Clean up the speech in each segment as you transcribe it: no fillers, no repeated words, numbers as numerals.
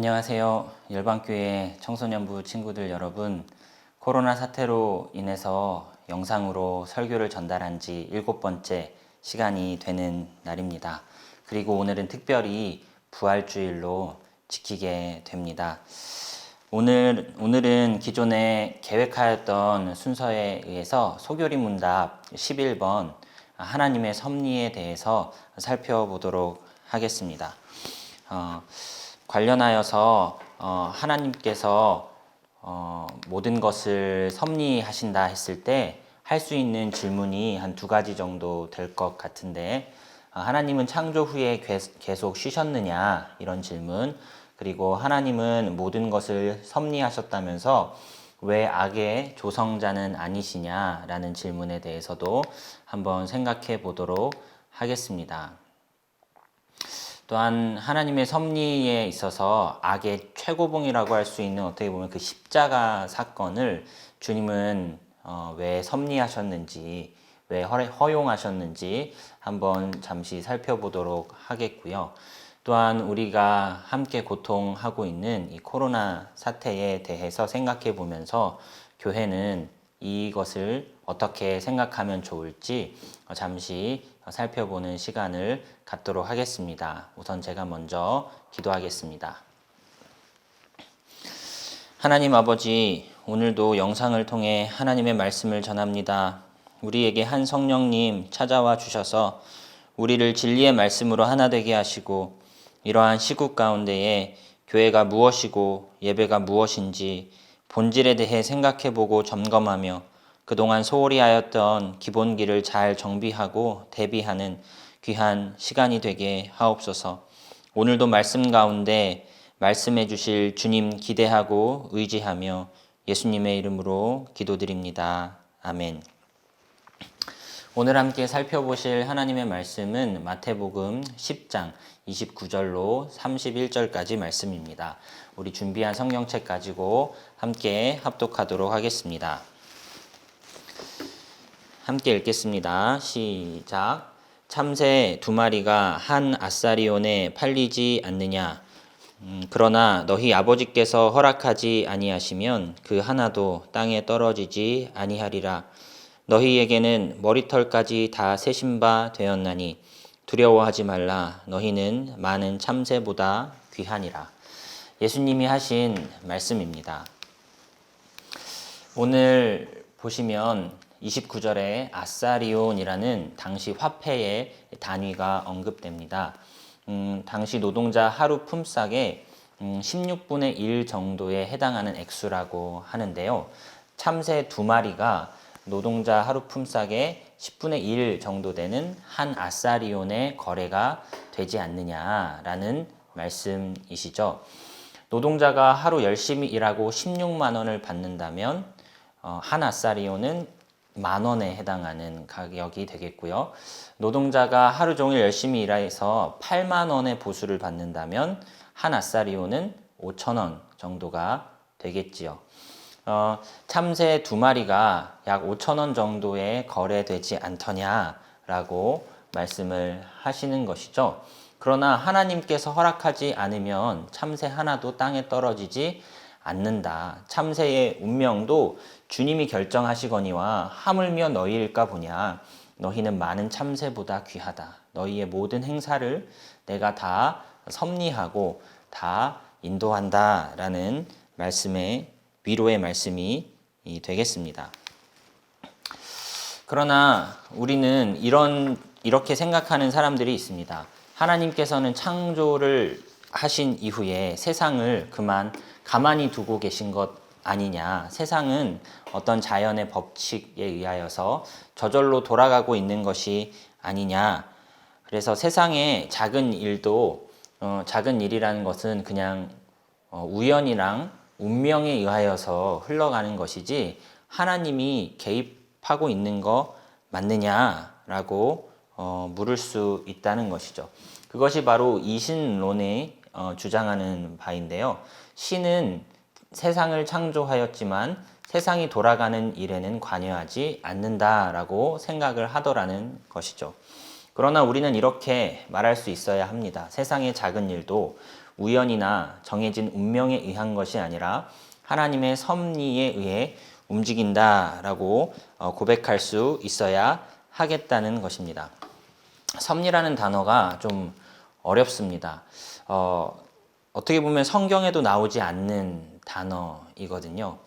안녕하세요. 열방교회 청소년부 친구들 여러분. 코로나 사태로 인해서 영상으로 설교를 전달한 지 7번째 시간이 되는 날입니다. 그리고 오늘은 특별히 부활주일로 지키게 됩니다. 오늘은 기존에 계획하였던 순서에 의해서 소교리 문답 11번 하나님의 섭리에 대해서 살펴보도록 하겠습니다. 관련하여서 하나님께서 모든 것을 섭리하신다 했을 때 할 수 있는 질문이 한 2가지 정도 될 것 같은데, 하나님은 창조 후에 계속 쉬셨느냐 이런 질문, 그리고 하나님은 모든 것을 섭리하셨다면서 왜 악의 조성자는 아니시냐라는 질문에 대해서도 한번 생각해 보도록 하겠습니다. 또한 하나님의 섭리에 있어서 악의 최고봉이라고 할 수 있는, 어떻게 보면 그 십자가 사건을 주님은 왜 섭리하셨는지, 왜 허용하셨는지 한번 잠시 살펴보도록 하겠고요. 또한 우리가 함께 고통하고 있는 이 코로나 사태에 대해서 생각해 보면서 교회는 이것을 어떻게 생각하면 좋을지 잠시 살펴보는 시간을 갖도록 하겠습니다. 우선 제가 먼저 기도하겠습니다. 하나님 아버지, 오늘도 영상을 통해 하나님의 말씀을 전합니다. 우리에게 한 성령님 찾아와 주셔서 우리를 진리의 말씀으로 하나 되게 하시고, 이러한 시국 가운데에 교회가 무엇이고 예배가 무엇인지 본질에 대해 생각해보고 점검하며 그동안 소홀히 하였던 기본기를 잘 정비하고 대비하는 귀한 시간이 되게 하옵소서. 오늘도 말씀 가운데 말씀해 주실 주님 기대하고 의지하며 예수님의 이름으로 기도드립니다. 아멘. 오늘 함께 살펴보실 하나님의 말씀은 마태복음 10장 29절로 31절까지 말씀입니다. 우리 준비한 성경책 가지고 함께 합독하도록 하겠습니다. 함께 읽겠습니다. 시작. 참새 2마리가 한 아사리온에 팔리지 않느냐? 그러나 너희 아버지께서 허락하지 아니하시면 그 하나도 땅에 떨어지지 아니하리라. 너희에게는 머리털까지 다 세신 바 되었나니 두려워하지 말라. 너희는 많은 참새보다 귀하니라. 예수님이 하신 말씀입니다. 오늘 보시면 29절에 아사리온이라는 당시 화폐의 단위가 언급됩니다. 당시 노동자 하루 품삯의 16분의 1 정도에 해당하는 액수라고 하는데요. 참새 2마리가 노동자 하루 품삯의 10분의 1 정도 되는 한 아사리온의 거래가 되지 않느냐라는 말씀이시죠. 노동자가 하루 열심히 일하고 16만 원을 받는다면 한 아사리온은 10,000원에 해당하는 가격이 되겠고요. 노동자가 하루 종일 열심히 일해서 8만 원의 보수를 받는다면 한 아사리온은 5,000원 정도가 되겠지요. 참새 2마리가 약 5,000원 정도에 거래되지 않더냐라고 말씀을 하시는 것이죠. 그러나 하나님께서 허락하지 않으면 참새 하나도 땅에 떨어지지 않는다. 참새의 운명도 주님이 결정하시거니와 하물며 너희일까 보냐. 너희는 많은 참새보다 귀하다. 너희의 모든 행사를 내가 다 섭리하고 다 인도한다. 라는 말씀의 위로의 말씀이 되겠습니다. 그러나 우리는 이렇게 생각하는 사람들이 있습니다. 하나님께서는 창조를 하신 이후에 세상을 가만히 두고 계신 것 아니냐. 세상은 어떤 자연의 법칙에 의하여서 저절로 돌아가고 있는 것이 아니냐. 그래서 세상의 작은 일도 작은 일이라는 것은 그냥 우연이랑 운명에 의하여서 흘러가는 것이지 하나님이 개입하고 있는 거 맞느냐라고 물을 수 있다는 것이죠. 그것이 바로 이신론이 주장하는 바인데요. 신은 세상을 창조하였지만 세상이 돌아가는 일에는 관여하지 않는다라고 생각을 하더라는 것이죠. 그러나 우리는 이렇게 말할 수 있어야 합니다. 세상의 작은 일도 우연이나 정해진 운명에 의한 것이 아니라 하나님의 섭리에 의해 움직인다라고 고백할 수 있어야 하겠다는 것입니다. 섭리라는 단어가 좀 어렵습니다. 어떻게 보면 성경에도 나오지 않는 단어이거든요.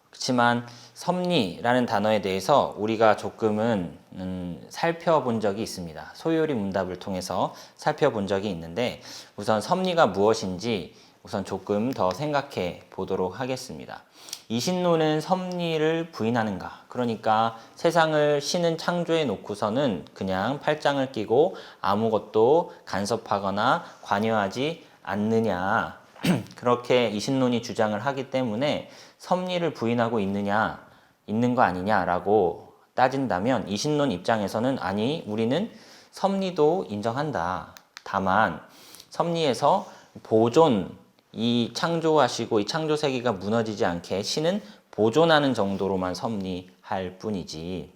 그렇지만 섭리라는 단어에 대해서 우리가 조금은 살펴본 적이 있습니다. 소요리 문답을 통해서 살펴본 적이 있는데 우선 섭리가 무엇인지 우선 조금 더 생각해 보도록 하겠습니다. 이신론은 섭리를 부인하는가? 그러니까 세상을 신은 창조해 놓고서는 그냥 팔짱을 끼고 아무것도 간섭하거나 관여하지 않느냐. 그렇게 이신론이 주장을 하기 때문에 섭리를 부인하고 있는 거 아니냐라고 따진다면 이신론 입장에서는 아니, 우리는 섭리도 인정한다. 다만 섭리에서 보존, 이 창조하시고 이 창조 세계가 무너지지 않게 신은 보존하는 정도로만 섭리할 뿐이지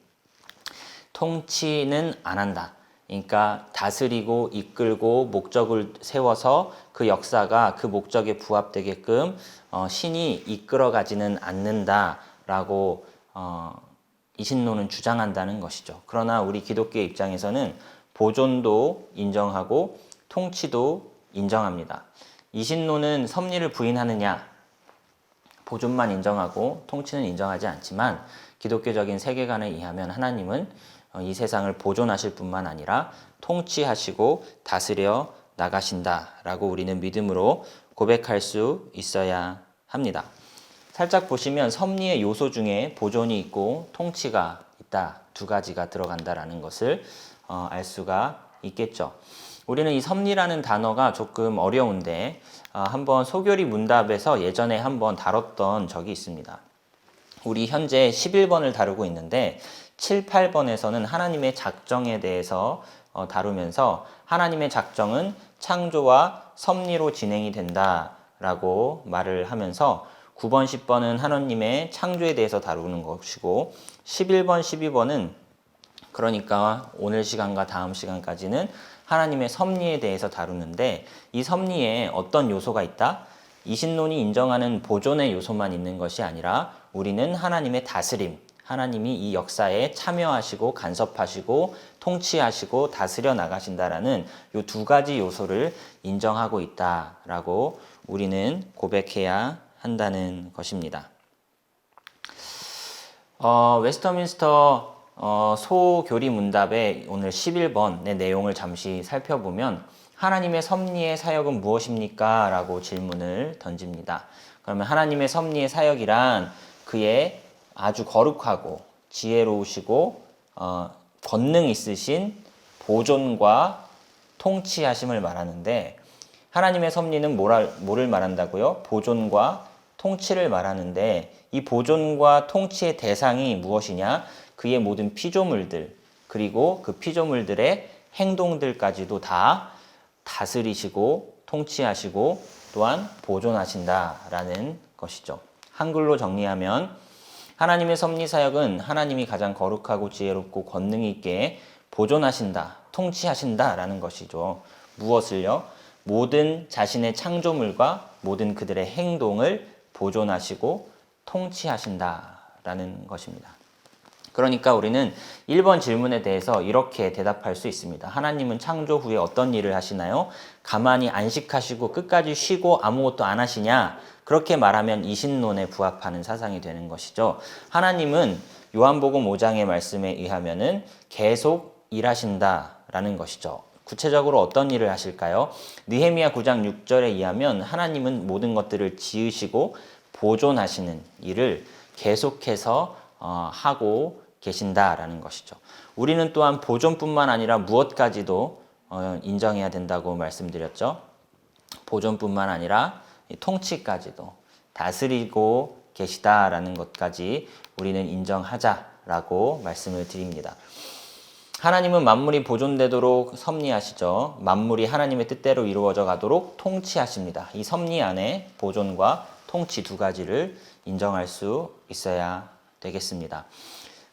통치는 안 한다. 그러니까 다스리고 이끌고 목적을 세워서 그 역사가 그 목적에 부합되게끔 신이 이끌어가지는 않는다라고 이신론은 주장한다는 것이죠. 그러나 우리 기독교 입장에서는 보존도 인정하고 통치도 인정합니다. 이신론은 섭리를 부인하느냐, 보존만 인정하고 통치는 인정하지 않지만 기독교적인 세계관에 의하면 하나님은 이 세상을 보존하실 뿐만 아니라 통치하시고 다스려 나가신다라고 우리는 믿음으로 고백할 수 있어야 합니다. 살짝 보시면 섭리의 요소 중에 보존이 있고 통치가 있다. 두 가지가 들어간다라는 것을 알 수가 있겠죠. 우리는 이 섭리라는 단어가 조금 어려운데 한번 소교리 문답에서 예전에 한번 다뤘던 적이 있습니다. 우리 현재 11번을 다루고 있는데 7, 8번에서는 하나님의 작정에 대해서 다루면서 하나님의 작정은 창조와 섭리로 진행이 된다라고 말을 하면서 9번, 10번은 하나님의 창조에 대해서 다루는 것이고 11번, 12번은 그러니까 오늘 시간과 다음 시간까지는 하나님의 섭리에 대해서 다루는데 이 섭리에 어떤 요소가 있다? 이신론이 인정하는 보존의 요소만 있는 것이 아니라 우리는 하나님의 다스림, 하나님이 이 역사에 참여하시고 간섭하시고 통치하시고 다스려 나가신다라는 이 두 가지 요소를 인정하고 있다라고 우리는 고백해야 한다는 것입니다. 웨스터민스터 소교리 문답의 오늘 11번의 내용을 잠시 살펴보면 하나님의 섭리의 사역은 무엇입니까? 라고 질문을 던집니다. 그러면 하나님의 섭리의 사역이란 그의 아주 거룩하고 지혜로우시고 권능 있으신 보존과 통치하심을 말하는데 하나님의 섭리는 뭐를 말한다고요? 보존과 통치를 말하는데 이 보존과 통치의 대상이 무엇이냐? 그의 모든 피조물들 그리고 그 피조물들의 행동들까지도 다 다스리시고 통치하시고 또한 보존하신다라는 것이죠. 한글로 정리하면 하나님의 섭리 사역은 하나님이 가장 거룩하고 지혜롭고 권능 있게 보존하신다, 통치하신다라는 것이죠. 무엇을요? 모든 자신의 창조물과 모든 그들의 행동을 보존하시고 통치하신다라는 것입니다. 그러니까 우리는 1번 질문에 대해서 이렇게 대답할 수 있습니다. 하나님은 창조 후에 어떤 일을 하시나요? 가만히 안식하시고 끝까지 쉬고 아무것도 안 하시냐? 그렇게 말하면 이신론에 부합하는 사상이 되는 것이죠. 하나님은 요한복음 5장의 말씀에 의하면은 계속 일하신다라는 것이죠. 구체적으로 어떤 일을 하실까요? 느헤미야 9장 6절에 의하면 하나님은 모든 것들을 지으시고 보존하시는 일을 계속해서 하고 계신다라는 것이죠. 우리는 또한 보존뿐만 아니라 무엇까지도 인정해야 된다고 말씀드렸죠. 보존뿐만 아니라 통치까지도 다스리고 계시다라는 것까지 우리는 인정하자라고 말씀을 드립니다. 하나님은 만물이 보존되도록 섭리하시죠. 만물이 하나님의 뜻대로 이루어져 가도록 통치하십니다. 이 섭리 안에 보존과 통치 두 가지를 인정할 수 있어야 되겠습니다.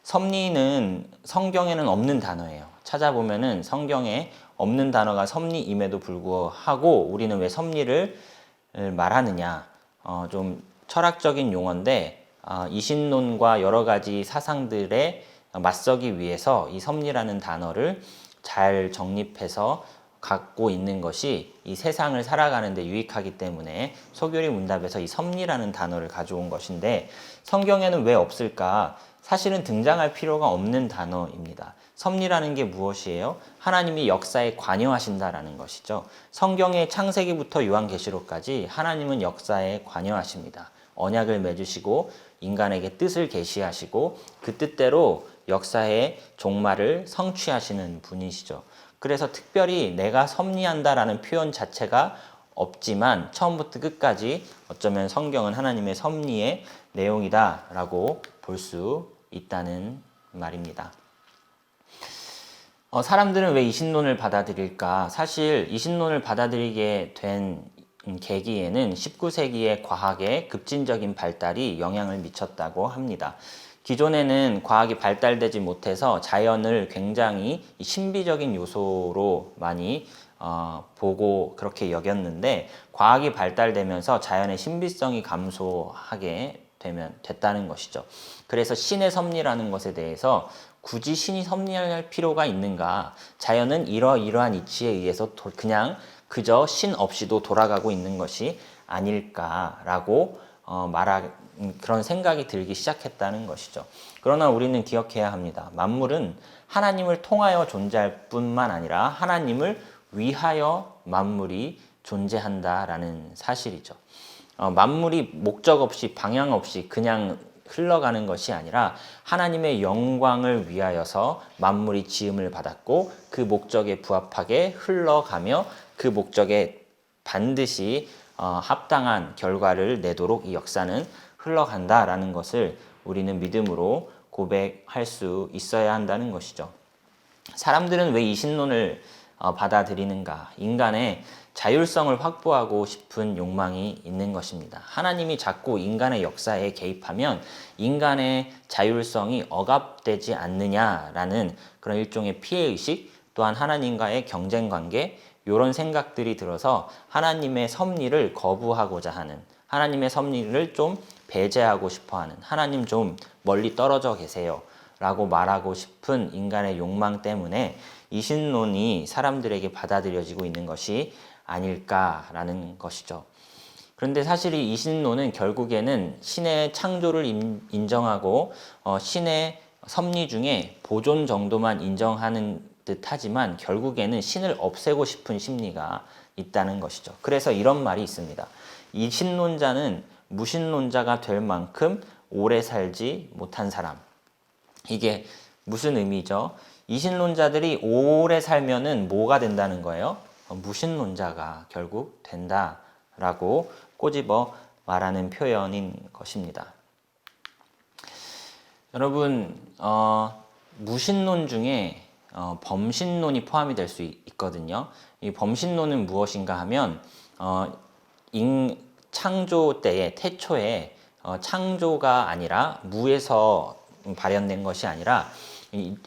섭리는 성경에는 없는 단어예요. 찾아보면은 성경에 없는 단어가 섭리임에도 불구하고 우리는 왜 섭리를 말하느냐. 좀 철학적인 용어인데 이신론과 여러 가지 사상들에 맞서기 위해서 이 섭리라는 단어를 잘 정립해서 갖고 있는 것이 이 세상을 살아가는 데 유익하기 때문에 소교리 문답에서 이 섭리라는 단어를 가져온 것인데 성경에는 왜 없을까? 사실은 등장할 필요가 없는 단어입니다. 섭리라는 게 무엇이에요? 하나님이 역사에 관여하신다라는 것이죠. 성경의 창세기부터 요한계시록까지 하나님은 역사에 관여하십니다. 언약을 맺으시고 인간에게 뜻을 계시하시고 그 뜻대로 역사의 종말을 성취하시는 분이시죠. 그래서 특별히 내가 섭리한다라는 표현 자체가 없지만 처음부터 끝까지 어쩌면 성경은 하나님의 섭리의 내용이다라고 볼 수 있다는 말입니다. 사람들은 왜 이신론을 받아들일까? 사실 이신론을 받아들이게 된 계기에는 19세기의 과학의 급진적인 발달이 영향을 미쳤다고 합니다. 기존에는 과학이 발달되지 못해서 자연을 굉장히 신비적인 요소로 많이 보고 그렇게 여겼는데 과학이 발달되면서 자연의 신비성이 감소하게 됐다는 것이죠. 그래서 신의 섭리라는 것에 대해서 굳이 신이 섭리할 필요가 있는가? 자연은 이러이러한 이치에 의해서 그냥 그저 신 없이도 돌아가고 있는 것이 아닐까라고 그런 생각이 들기 시작했다는 것이죠. 그러나 우리는 기억해야 합니다. 만물은 하나님을 통하여 존재할 뿐만 아니라 하나님을 위하여 만물이 존재한다라는 사실이죠. 만물이 목적 없이 방향 없이 그냥 흘러가는 것이 아니라 하나님의 영광을 위하여서 만물이 지음을 받았고 그 목적에 부합하게 흘러가며 그 목적에 반드시 합당한 결과를 내도록 이 역사는 흘러간다라는 것을 우리는 믿음으로 고백할 수 있어야 한다는 것이죠. 사람들은 왜 이신론을 받아들이는가? 인간의 자율성을 확보하고 싶은 욕망이 있는 것입니다. 하나님이 자꾸 인간의 역사에 개입하면 인간의 자율성이 억압되지 않느냐라는 그런 일종의 피해의식, 또한 하나님과의 경쟁관계, 이런 생각들이 들어서 하나님의 섭리를 거부하고자 하는, 하나님의 섭리를 좀 배제하고 싶어하는, 하나님 좀 멀리 떨어져 계세요 라고 말하고 싶은 인간의 욕망 때문에 이신론이 사람들에게 받아들여지고 있는 것이 아닐까라는 것이죠. 그런데 사실 이 이신론은 결국에는 신의 창조를 인정하고 신의 섭리 중에 보존 정도만 인정하는 듯하지만 결국에는 신을 없애고 싶은 심리가 있다는 것이죠. 그래서 이런 말이 있습니다. 이신론자는 무신론자가 될 만큼 오래 살지 못한 사람. 이게 무슨 의미죠? 이신론자들이 오래 살면은 뭐가 된다는 거예요? 무신론자가 결국 된다라고 꼬집어 말하는 표현인 것입니다. 여러분, 무신론 중에 범신론이 포함이 될 수 있거든요. 이 범신론은 무엇인가 하면 창조 때에 태초에 창조가 아니라 무에서 발현된 것이 아니라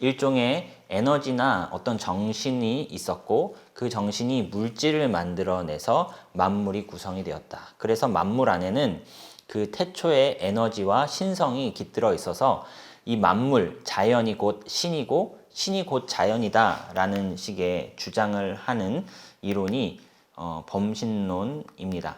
일종의 에너지나 어떤 정신이 있었고 그 정신이 물질을 만들어내서 만물이 구성이 되었다. 그래서 만물 안에는 그 태초의 에너지와 신성이 깃들어 있어서 이 만물, 자연이 곧 신이고 신이 곧 자연이다 라는 식의 주장을 하는 이론이 범신론입니다.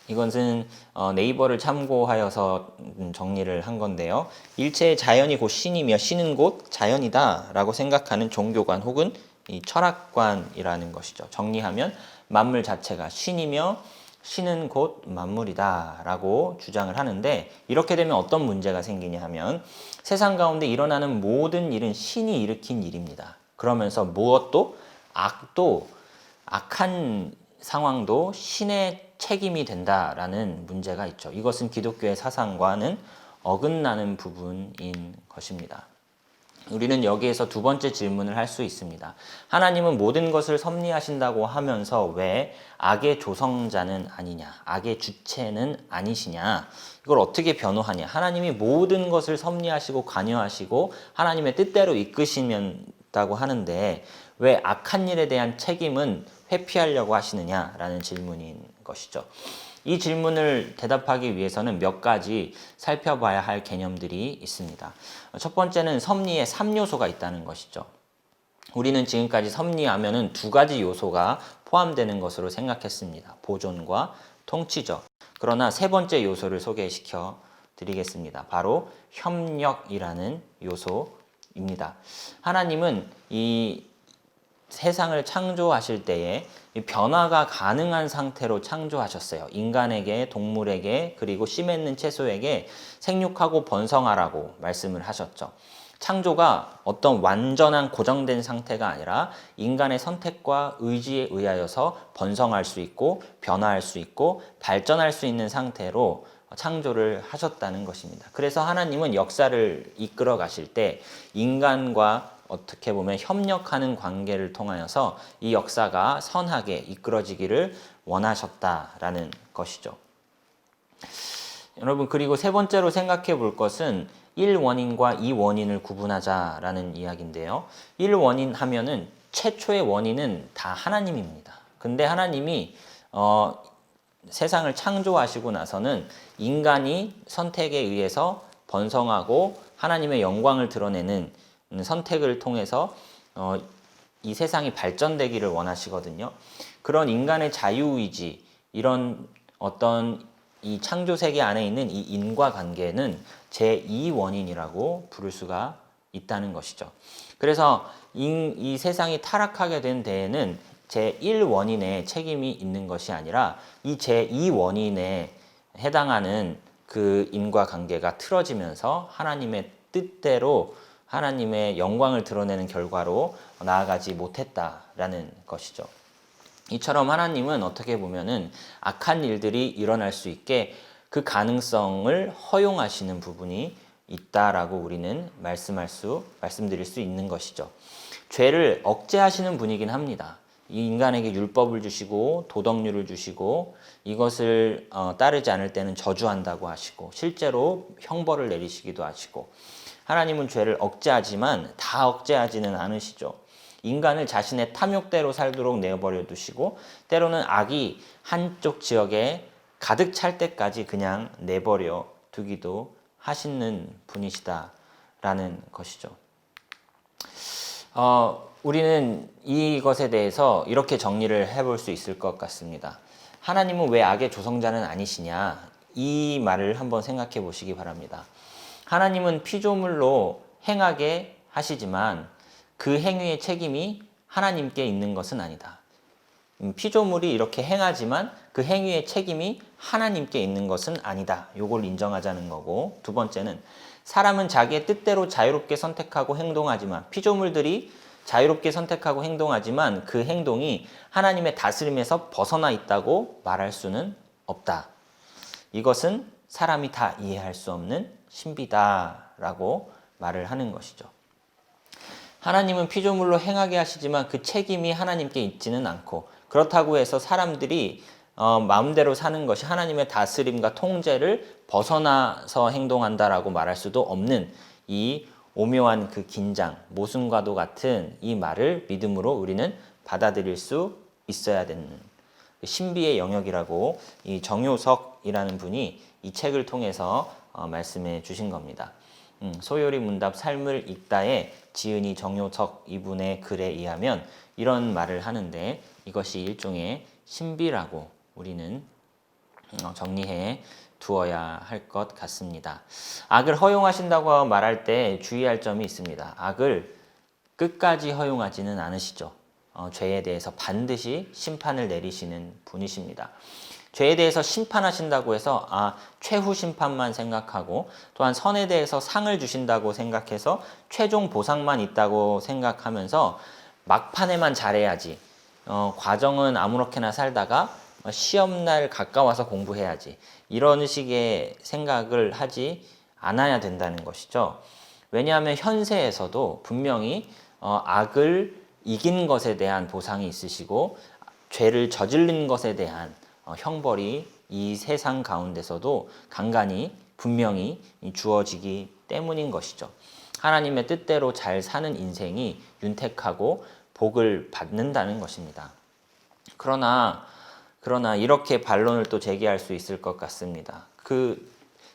이것은 네이버를 참고하여서 정리를 한 건데요. 일체의 자연이 곧 신이며 신은 곧 자연이다 라고 생각하는 종교관 혹은 이 철학관이라는 것이죠. 정리하면 만물 자체가 신이며 신은 곧 만물이다 라고 주장을 하는데 이렇게 되면 어떤 문제가 생기냐 하면 세상 가운데 일어나는 모든 일은 신이 일으킨 일입니다. 그러면서 무엇도 악도 악한 상황도 신의 책임이 된다라는 문제가 있죠. 이것은 기독교의 사상과는 어긋나는 부분인 것입니다. 우리는 여기에서 두 번째 질문을 할 수 있습니다. 하나님은 모든 것을 섭리하신다고 하면서 왜 악의 조성자는 아니냐, 악의 주체는 아니시냐, 이걸 어떻게 변호하냐. 하나님이 모든 것을 섭리하시고 관여하시고 하나님의 뜻대로 이끄신다고 하는데 왜 악한 일에 대한 책임은 회피하려고 하시느냐라는 질문인 것이죠. 이 질문을 대답하기 위해서는 몇 가지 살펴봐야 할 개념들이 있습니다. 첫 번째는 섭리에 3요소가 있다는 것이죠. 우리는 지금까지 섭리하면은 두 가지 요소가 포함되는 것으로 생각했습니다. 보존과 통치죠. 그러나 세 번째 요소를 소개시켜 드리겠습니다. 바로 협력이라는 요소입니다. 하나님은 이 세상을 창조하실 때에 변화가 가능한 상태로 창조하셨어요. 인간에게, 동물에게, 그리고 씨 맺는 채소에게 생육하고 번성하라고 말씀을 하셨죠. 창조가 어떤 완전한 고정된 상태가 아니라 인간의 선택과 의지에 의하여서 번성할 수 있고 변화할 수 있고 발전할 수 있는 상태로 창조를 하셨다는 것입니다. 그래서 하나님은 역사를 이끌어 가실 때 인간과 어떻게 보면 협력하는 관계를 통하여서 이 역사가 선하게 이끌어지기를 원하셨다라는 것이죠. 여러분, 그리고 세 번째로 생각해 볼 것은 1원인과 2원인을 구분하자라는 이야기인데요. 1원인 하면은 최초의 원인은 다 하나님입니다. 근데 하나님이 세상을 창조하시고 나서는 인간이 선택에 의해서 번성하고 하나님의 영광을 드러내는 선택을 통해서 이 세상이 발전되기를 원하시거든요. 그런 인간의 자유의지, 이런 어떤 이 창조 세계 안에 있는 이 인과관계는 제2원인이라고 부를 수가 있다는 것이죠. 그래서 이 세상이 타락하게 된 데에는 제1원인의 책임이 있는 것이 아니라 이 제2원인에 해당하는 그 인과관계가 틀어지면서 하나님의 뜻대로 하나님의 영광을 드러내는 결과로 나아가지 못했다라는 것이죠. 이처럼 하나님은 어떻게 보면은 악한 일들이 일어날 수 있게 그 가능성을 허용하시는 부분이 있다라고 우리는 말씀드릴 수 있는 것이죠. 죄를 억제하시는 분이긴 합니다. 이 인간에게 율법을 주시고 도덕률을 주시고 이것을 따르지 않을 때는 저주한다고 하시고 실제로 형벌을 내리시기도 하시고 하나님은 죄를 억제하지만 다 억제하지는 않으시죠. 인간을 자신의 탐욕대로 살도록 내버려 두시고 때로는 악이 한쪽 지역에 가득 찰 때까지 그냥 내버려 두기도 하시는 분이시다라는 것이죠. 우리는 이것에 대해서 이렇게 정리를 해볼 수 있을 것 같습니다. 하나님은 왜 악의 조성자는 아니시냐? 이 말을 한번 생각해 보시기 바랍니다. 하나님은 피조물로 행하게 하시지만 그 행위의 책임이 하나님께 있는 것은 아니다. 피조물이 이렇게 행하지만 그 행위의 책임이 하나님께 있는 것은 아니다. 이걸 인정하자는 거고, 두 번째는 사람은 자기의 뜻대로 자유롭게 선택하고 행동하지만 피조물들이 자유롭게 선택하고 행동하지만 그 행동이 하나님의 다스림에서 벗어나 있다고 말할 수는 없다. 이것은 사람이 다 이해할 수 없는 신비다라고 말을 하는 것이죠. 하나님은 피조물로 행하게 하시지만 그 책임이 하나님께 있지는 않고 그렇다고 해서 사람들이 마음대로 사는 것이 하나님의 다스림과 통제를 벗어나서 행동한다라고 말할 수도 없는 이 오묘한 그 긴장, 모순과도 같은 이 말을 믿음으로 우리는 받아들일 수 있어야 되는 신비의 영역이라고 이 정효석이라는 분이 이 책을 통해서 말씀해 주신 겁니다. 소요리 문답 삶을 읽다에 지은이 정효석 이분의 글에 의하면 이런 말을 하는데 이것이 일종의 신비라고 우리는 정리해 두어야 할 것 같습니다. 악을 허용하신다고 말할 때 주의할 점이 있습니다. 악을 끝까지 허용하지는 않으시죠. 죄에 대해서 반드시 심판을 내리시는 분이십니다. 죄에 대해서 심판하신다고 해서 최후 심판만 생각하고 또한 선에 대해서 상을 주신다고 생각해서 최종 보상만 있다고 생각하면서 막판에만 잘해야지, 과정은 아무렇게나 살다가 시험날 가까워서 공부해야지, 이런 식의 생각을 하지 않아야 된다는 것이죠. 왜냐하면 현세에서도 분명히 악을 이긴 것에 대한 보상이 있으시고 죄를 저지른 것에 대한 형벌이 이 세상 가운데서도 간간히 분명히 주어지기 때문인 것이죠. 하나님의 뜻대로 잘 사는 인생이 윤택하고 복을 받는다는 것입니다. 그러나 이렇게 반론을 또 제기할 수 있을 것 같습니다.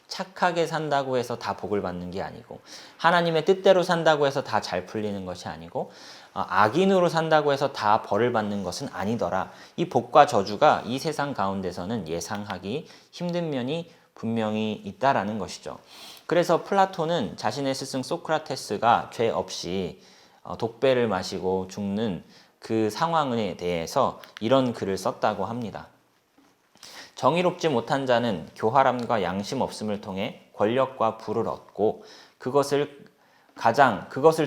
착하게 산다고 해서 다 복을 받는 게 아니고, 하나님의 뜻대로 산다고 해서 다 잘 풀리는 것이 아니고, 악인으로 산다고 해서 다 벌을 받는 것은 아니더라. 이 복과 저주가 이 세상 가운데서는 예상하기 힘든 면이 분명히 있다라는 것이죠. 그래서 플라톤은 자신의 스승 소크라테스가 죄 없이 독배를 마시고 죽는 그 상황에 대해서 이런 글을 썼다고 합니다. 정의롭지 못한 자는 교활함과 양심 없음을 통해 권력과 부를 얻고 그것을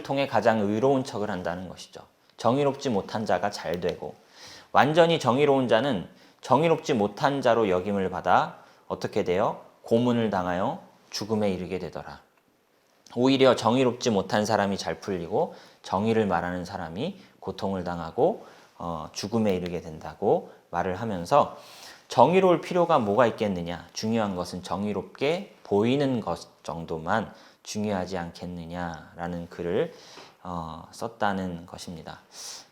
통해 가장 의로운 척을 한다는 것이죠. 정의롭지 못한 자가 잘 되고, 완전히 정의로운 자는 정의롭지 못한 자로 여김을 받아 어떻게 돼요? 고문을 당하여 죽음에 이르게 되더라. 오히려 정의롭지 못한 사람이 잘 풀리고 정의를 말하는 사람이 고통을 당하고 죽음에 이르게 된다고 말을 하면서, 정의로울 필요가 뭐가 있겠느냐? 중요한 것은 정의롭게 보이는 것 정도만 중요하지 않겠느냐라는 글을 썼다는 것입니다.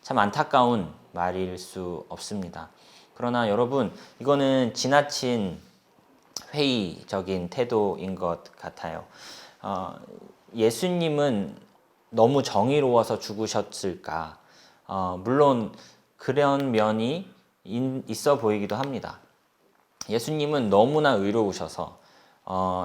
참 안타까운 말일 수 없습니다. 그러나 여러분, 이거는 지나친 회의적인 태도인 것 같아요. 예수님은 너무 정의로워서 죽으셨을까? 물론 그런 면이 있어 보이기도 합니다. 예수님은 너무나 의로우셔서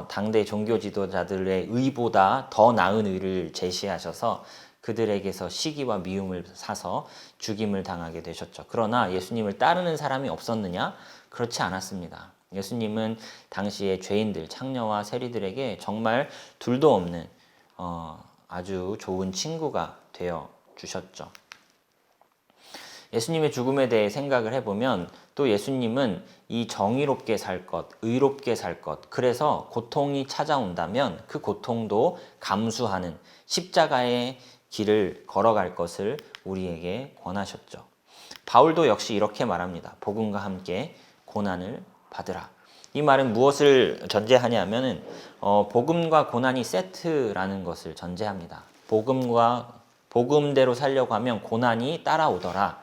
당대 종교 지도자들의 의보다 더 나은 의를 제시하셔서 그들에게서 시기와 미움을 사서 죽임을 당하게 되셨죠. 그러나 예수님을 따르는 사람이 없었느냐? 그렇지 않았습니다. 예수님은 당시의 죄인들, 창녀와 세리들에게 정말 둘도 없는 아주 좋은 친구가 되어 주셨죠. 예수님의 죽음에 대해 생각을 해보면 또 예수님은 이 정의롭게 살 것, 의롭게 살 것, 그래서 고통이 찾아온다면 그 고통도 감수하는 십자가의 길을 걸어갈 것을 우리에게 권하셨죠. 바울도 역시 이렇게 말합니다. 복음과 함께 고난을 받으라. 이 말은 무엇을 전제하냐면은 복음과 고난이 세트라는 것을 전제합니다. 복음대로 살려고 하면 고난이 따라오더라.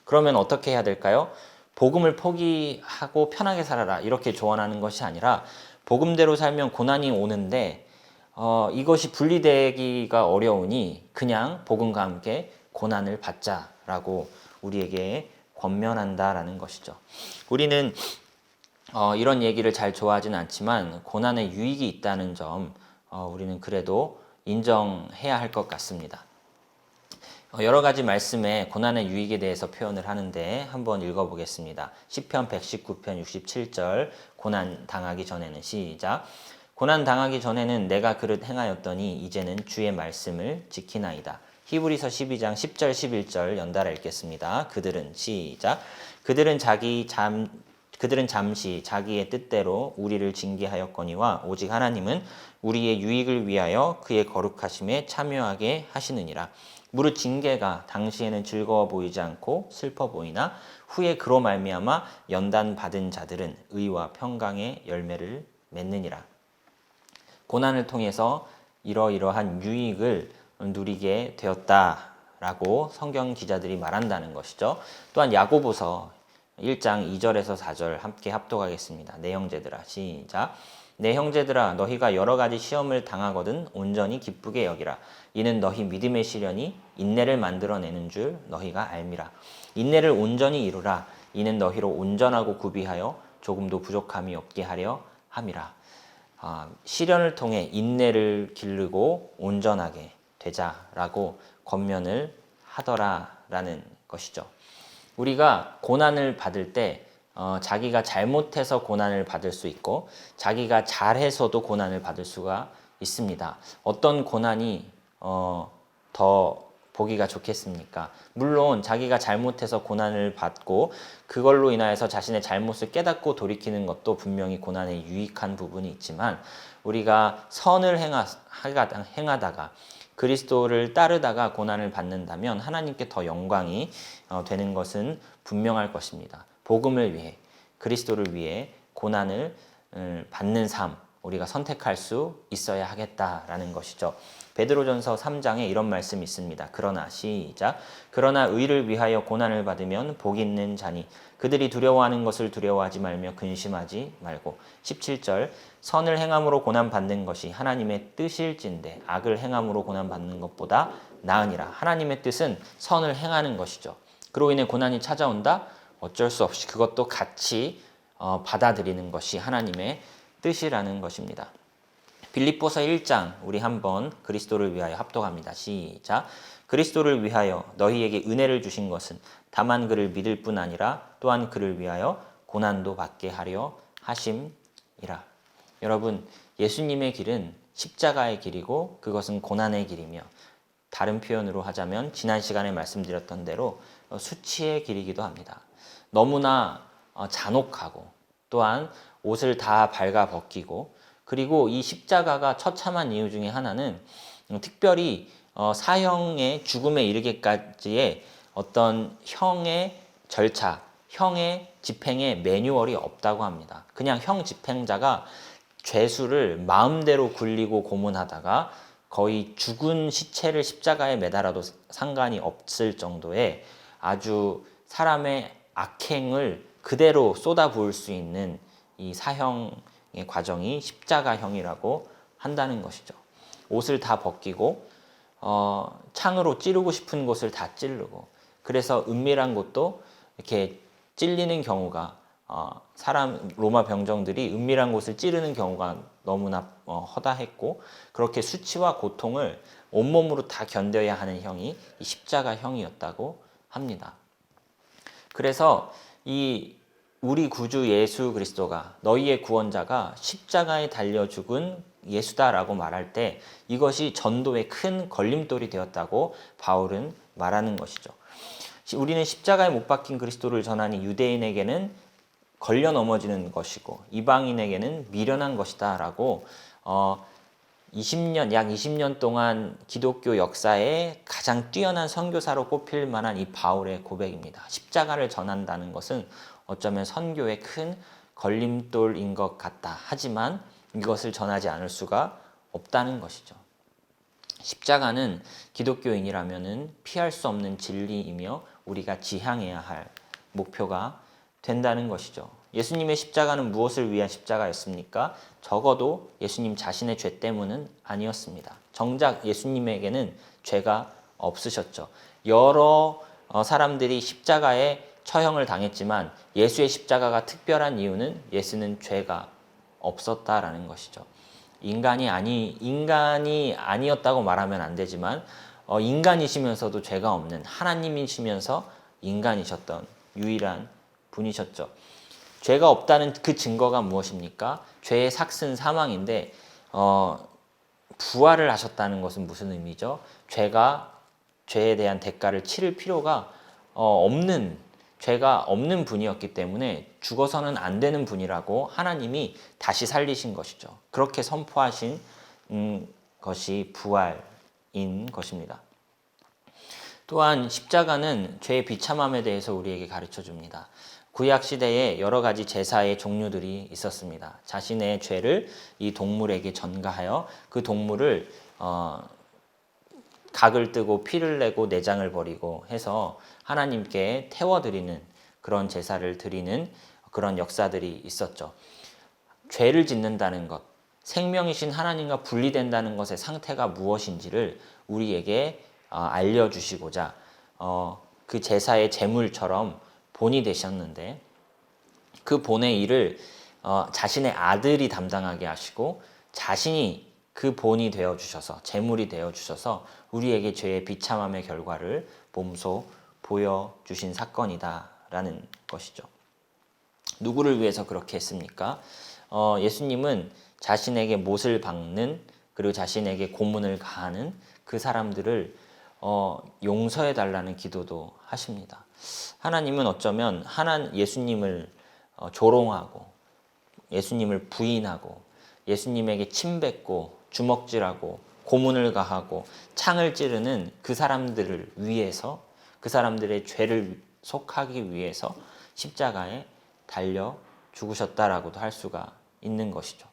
그러면 어떻게 해야 될까요? 복음을 포기하고 편하게 살아라 이렇게 조언하는 것이 아니라, 복음대로 살면 고난이 오는데 이것이 분리되기가 어려우니 그냥 복음과 함께 고난을 받자라고 우리에게 권면한다라는 것이죠. 우리는 이런 얘기를 잘 좋아하진 않지만 고난에 유익이 있다는 점 우리는 그래도 인정해야 할 것 같습니다. 여러 가지 말씀에 고난의 유익에 대해서 표현을 하는데 한번 읽어보겠습니다. 시편 119편 67절, 고난 당하기 전에는, 시작. 고난 당하기 전에는 내가 그릇 행하였더니 이제는 주의 말씀을 지키나이다. 히브리서 12장 10절 11절 연달아 읽겠습니다. 그들은, 시작. 그들은 잠시 자기의 뜻대로 우리를 징계하였거니와 오직 하나님은 우리의 유익을 위하여 그의 거룩하심에 참여하게 하시느니라. 무릇 징계가 당시에는 즐거워 보이지 않고 슬퍼 보이나 후에 그로 말미암아 연단 받은 자들은 의와 평강의 열매를 맺느니라. 고난을 통해서 이러이러한 유익을 누리게 되었다라고 성경 기자들이 말한다는 것이죠. 또한 야고보서 1장 2절에서 4절 함께 합독하겠습니다. 내 형제들아, 시작. 내 형제들아, 너희가 여러 가지 시험을 당하거든 온전히 기쁘게 여기라. 이는 너희 믿음의 시련이 인내를 만들어내는 줄 너희가 알미라. 인내를 온전히 이루라. 이는 너희로 온전하고 구비하여 조금도 부족함이 없게 하려 함이라. 시련을 통해 인내를 기르고 온전하게 되자라고 권면을 하더라라는 것이죠. 우리가 고난을 받을 때 자기가 잘못해서 고난을 받을 수 있고 자기가 잘해서도 고난을 받을 수가 있습니다. 어떤 고난이 더 보기가 좋겠습니까? 물론 자기가 잘못해서 고난을 받고 그걸로 인하여서 자신의 잘못을 깨닫고 돌이키는 것도 분명히 고난에 유익한 부분이 있지만, 우리가 선을 행하다가 그리스도를 따르다가 고난을 받는다면 하나님께 더 영광이 되는 것은 분명할 것입니다. 복음을 위해, 그리스도를 위해 고난을 받는 삶, 우리가 선택할 수 있어야 하겠다라는 것이죠. 베드로전서 3장에 이런 말씀이 있습니다. 그러나 시작. 그러나 의를 위하여 고난을 받으면 복 있는 자니 그들이 두려워하는 것을 두려워하지 말며 근심하지 말고. 17절. 선을 행함으로 고난 받는 것이 하나님의 뜻일진데 악을 행함으로 고난 받는 것보다 나으니라. 하나님의 뜻은 선을 행하는 것이죠. 그로 인해 고난이 찾아온다? 어쩔 수 없이 그것도 같이 받아들이는 것이 하나님의 뜻이라는 것입니다. 빌립보서 1장 우리 한번 그리스도를 위하여 합독합니다. 시작. 그리스도를 위하여 너희에게 은혜를 주신 것은 다만 그를 믿을 뿐 아니라 또한 그를 위하여 고난도 받게 하려 하심이라. 여러분, 예수님의 길은 십자가의 길이고 그것은 고난의 길이며, 다른 표현으로 하자면 지난 시간에 말씀드렸던 대로 수치의 길이기도 합니다. 너무나 잔혹하고 또한 옷을 다 발가 벗기고, 그리고 이 십자가가 처참한 이유 중에 하나는 특별히 사형의 죽음에 이르기까지의 어떤 형의 절차, 형의 집행의 매뉴얼이 없다고 합니다. 그냥 형 집행자가 죄수를 마음대로 굴리고 고문하다가 거의 죽은 시체를 십자가에 매달아도 상관이 없을 정도의 아주 사람의 악행을 그대로 쏟아부을 수 있는 이 사형의 과정이 십자가형이라고 한다는 것이죠. 옷을 다 벗기고 창으로 찌르고 싶은 곳을 다 찌르고, 그래서 은밀한 곳도 이렇게 찔리는 경우가 로마 병정들이 은밀한 곳을 찌르는 경우가 너무나 허다했고, 그렇게 수치와 고통을 온몸으로 다 견뎌야 하는 형이 이 십자가형이었다고 합니다. 그래서 이 우리 구주 예수 그리스도가, 너희의 구원자가 십자가에 달려 죽은 예수다라고 말할 때 이것이 전도의 큰 걸림돌이 되었다고 바울은 말하는 것이죠. 우리는 십자가에 못 박힌 그리스도를 전하니 유대인에게는 걸려 넘어지는 것이고 이방인에게는 미련한 것이다 라고 약 20년 동안 기독교 역사에 가장 뛰어난 선교사로 꼽힐 만한 이 바울의 고백입니다. 십자가를 전한다는 것은 어쩌면 선교의 큰 걸림돌인 것 같다. 하지만 이것을 전하지 않을 수가 없다는 것이죠. 십자가는 기독교인이라면 피할 수 없는 진리이며 우리가 지향해야 할 목표가 된다는 것이죠. 예수님의 십자가는 무엇을 위한 십자가였습니까? 적어도 예수님 자신의 죄 때문은 아니었습니다. 정작 예수님에게는 죄가 없으셨죠. 여러 사람들이 십자가에 처형을 당했지만 예수의 십자가가 특별한 이유는 예수는 죄가 없었다라는 것이죠. 인간이 아니었다고 말하면 안 되지만 인간이시면서도 죄가 없는 하나님이시면서 인간이셨던 유일한 분이셨죠. 죄가 없다는 그 증거가 무엇입니까? 죄의 삭은 사망인데 부활을 하셨다는 것은 무슨 의미죠? 죄에 대한 대가를 치를 필요가 죄가 없는 분이었기 때문에 죽어서는 안 되는 분이라고 하나님이 다시 살리신 것이죠. 그렇게 선포하신 것이 부활인 것입니다. 또한 십자가는 죄의 비참함에 대해서 우리에게 가르쳐 줍니다. 구약 시대에 여러 가지 제사의 종류들이 있었습니다. 자신의 죄를 이 동물에게 전가하여 그 동물을 각을 뜨고 피를 내고 내장을 버리고 해서 하나님께 태워드리는 그런 제사를 드리는 그런 역사들이 있었죠. 죄를 짓는다는 것, 생명이신 하나님과 분리된다는 것의 상태가 무엇인지를 우리에게 알려주시고자 그 제사의 제물처럼 본이 되셨는데, 그 본의 일을 자신의 아들이 담당하게 하시고 자신이 그 본이 되어주셔서, 제물이 되어주셔서 우리에게 죄의 비참함의 결과를 몸소 보여주신 사건이다라는 것이죠. 누구를 위해서 그렇게 했습니까? 예수님은 자신에게 못을 박는, 그리고 자신에게 고문을 가하는 그 사람들을 용서해달라는 기도도 하십니다. 하나님은 어쩌면 예수님을 조롱하고 예수님을 부인하고 예수님에게 침뱉고 주먹질하고 고문을 가하고 창을 찌르는 그 사람들을 위해서, 그 사람들의 죄를 속하기 위해서 십자가에 달려 죽으셨다라고도 할 수가 있는 것이죠.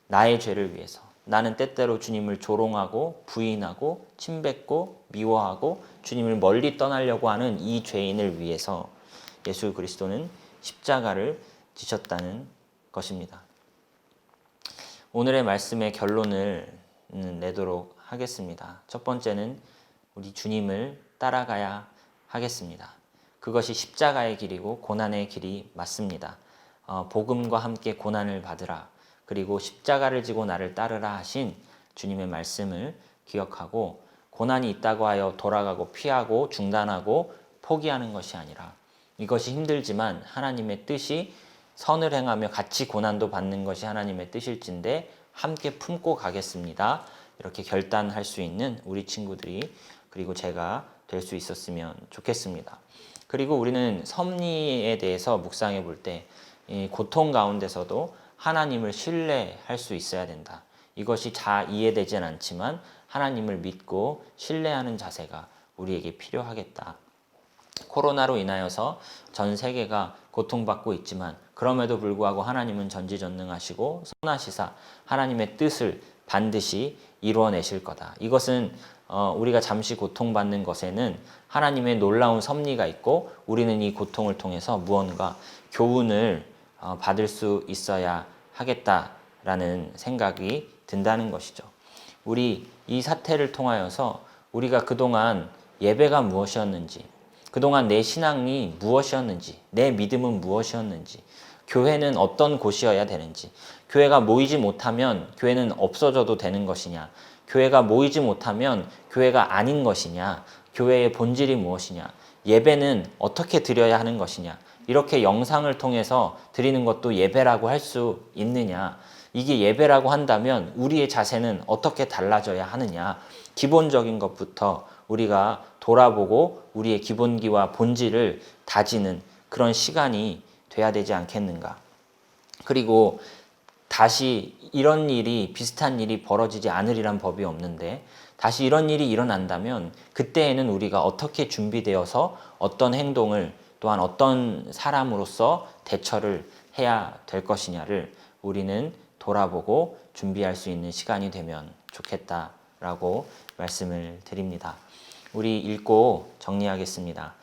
나의 죄를 위해서. 나는 때때로 주님을 조롱하고 부인하고 침뱉고 미워하고 주님을 멀리 떠나려고 하는 이 죄인을 위해서 예수 그리스도는 십자가를 지셨다는 것입니다. 오늘의 말씀의 결론을 내도록 하겠습니다. 첫 번째는 우리 주님을 따라가야 하겠습니다. 그것이 십자가의 길이고 고난의 길이 맞습니다. 복음과 함께 고난을 받으라. 그리고 십자가를 지고 나를 따르라 하신 주님의 말씀을 기억하고 고난이 있다고 하여 돌아가고 피하고 중단하고 포기하는 것이 아니라 이것이 힘들지만 하나님의 뜻이 선을 행하며 같이 고난도 받는 것이 하나님의 뜻일진데 함께 품고 가겠습니다. 이렇게 결단할 수 있는 우리 친구들이 그리고 제가 될 수 있었으면 좋겠습니다. 그리고 우리는 섭리에 대해서 묵상해 볼 때 고통 가운데서도 하나님을 신뢰할 수 있어야 된다. 이것이 잘 이해되진 않지만 하나님을 믿고 신뢰하는 자세가 우리에게 필요하겠다. 코로나로 인하여서 전 세계가 고통받고 있지만 그럼에도 불구하고 하나님은 전지전능하시고 선하시사 하나님의 뜻을 반드시 이루어내실 거다. 이것은 우리가 잠시 고통받는 것에는 하나님의 놀라운 섭리가 있고 우리는 이 고통을 통해서 무언가 교훈을 받을 수 있어야 하겠다라는 생각이 든다는 것이죠. 우리 이 사태를 통하여서 우리가 그동안 예배가 무엇이었는지, 그동안 내 신앙이 무엇이었는지, 내 믿음은 무엇이었는지, 교회는 어떤 곳이어야 되는지, 교회가 모이지 못하면 교회는 없어져도 되는 것이냐, 교회가 모이지 못하면 교회가 아닌 것이냐, 교회의 본질이 무엇이냐, 예배는 어떻게 드려야 하는 것이냐, 이렇게 영상을 통해서 드리는 것도 예배라고 할 수 있느냐, 이게 예배라고 한다면 우리의 자세는 어떻게 달라져야 하느냐, 기본적인 것부터 우리가 돌아보고 우리의 기본기와 본질을 다지는 그런 시간이 돼야 되지 않겠는가. 그리고 다시 이런 일이, 비슷한 일이 벌어지지 않으리란 법이 없는데 다시 이런 일이 일어난다면 그때에는 우리가 어떻게 준비되어서 어떤 행동을 또한 어떤 사람으로서 대처를 해야 될 것이냐를 우리는 돌아보고 준비할 수 있는 시간이 되면 좋겠다라고 말씀을 드립니다. 우리 읽고 정리하겠습니다.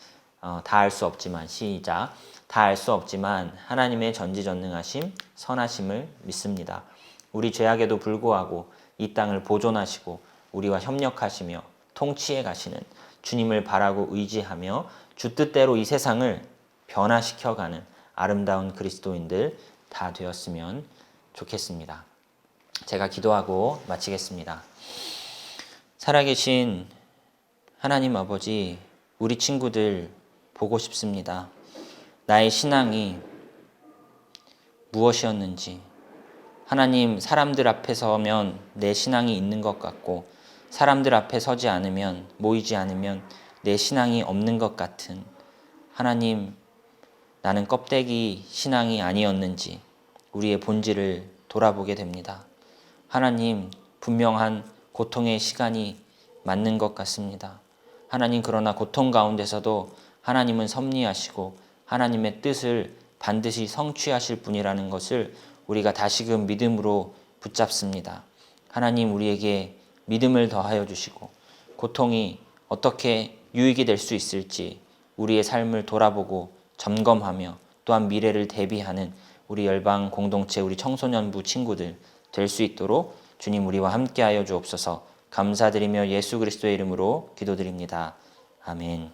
다 알 수 없지만 시작. 다 알 수 없지만 하나님의 전지전능하심, 선하심을 믿습니다. 우리 죄악에도 불구하고 이 땅을 보존하시고 우리와 협력하시며 통치해 가시는 주님을 바라고 의지하며 주 뜻대로 이 세상을 변화시켜가는 아름다운 그리스도인들 다 되었으면 좋겠습니다. 제가 기도하고 마치겠습니다. 살아계신 하나님 아버지, 우리 친구들 보고 싶습니다. 나의 신앙이 무엇이었는지, 하나님, 사람들 앞에 서면 내 신앙이 있는 것 같고 사람들 앞에 서지 않으면, 모이지 않으면 내 신앙이 없는 것 같은 하나님, 나는 껍데기 신앙이 아니었는지 우리의 본질을 돌아보게 됩니다. 하나님, 분명한 고통의 시간이 맞는 것 같습니다. 하나님, 그러나 고통 가운데서도 하나님은 섭리하시고 하나님의 뜻을 반드시 성취하실 분이라는 것을 우리가 다시금 믿음으로 붙잡습니다. 하나님, 우리에게 믿음을 더하여 주시고 고통이 어떻게 유익이 될 수 있을지 우리의 삶을 돌아보고 점검하며 또한 미래를 대비하는 우리 열방 공동체, 우리 청소년부 친구들 될 수 있도록 주님 우리와 함께하여 주옵소서. 감사드리며 예수 그리스도의 이름으로 기도드립니다. 아멘.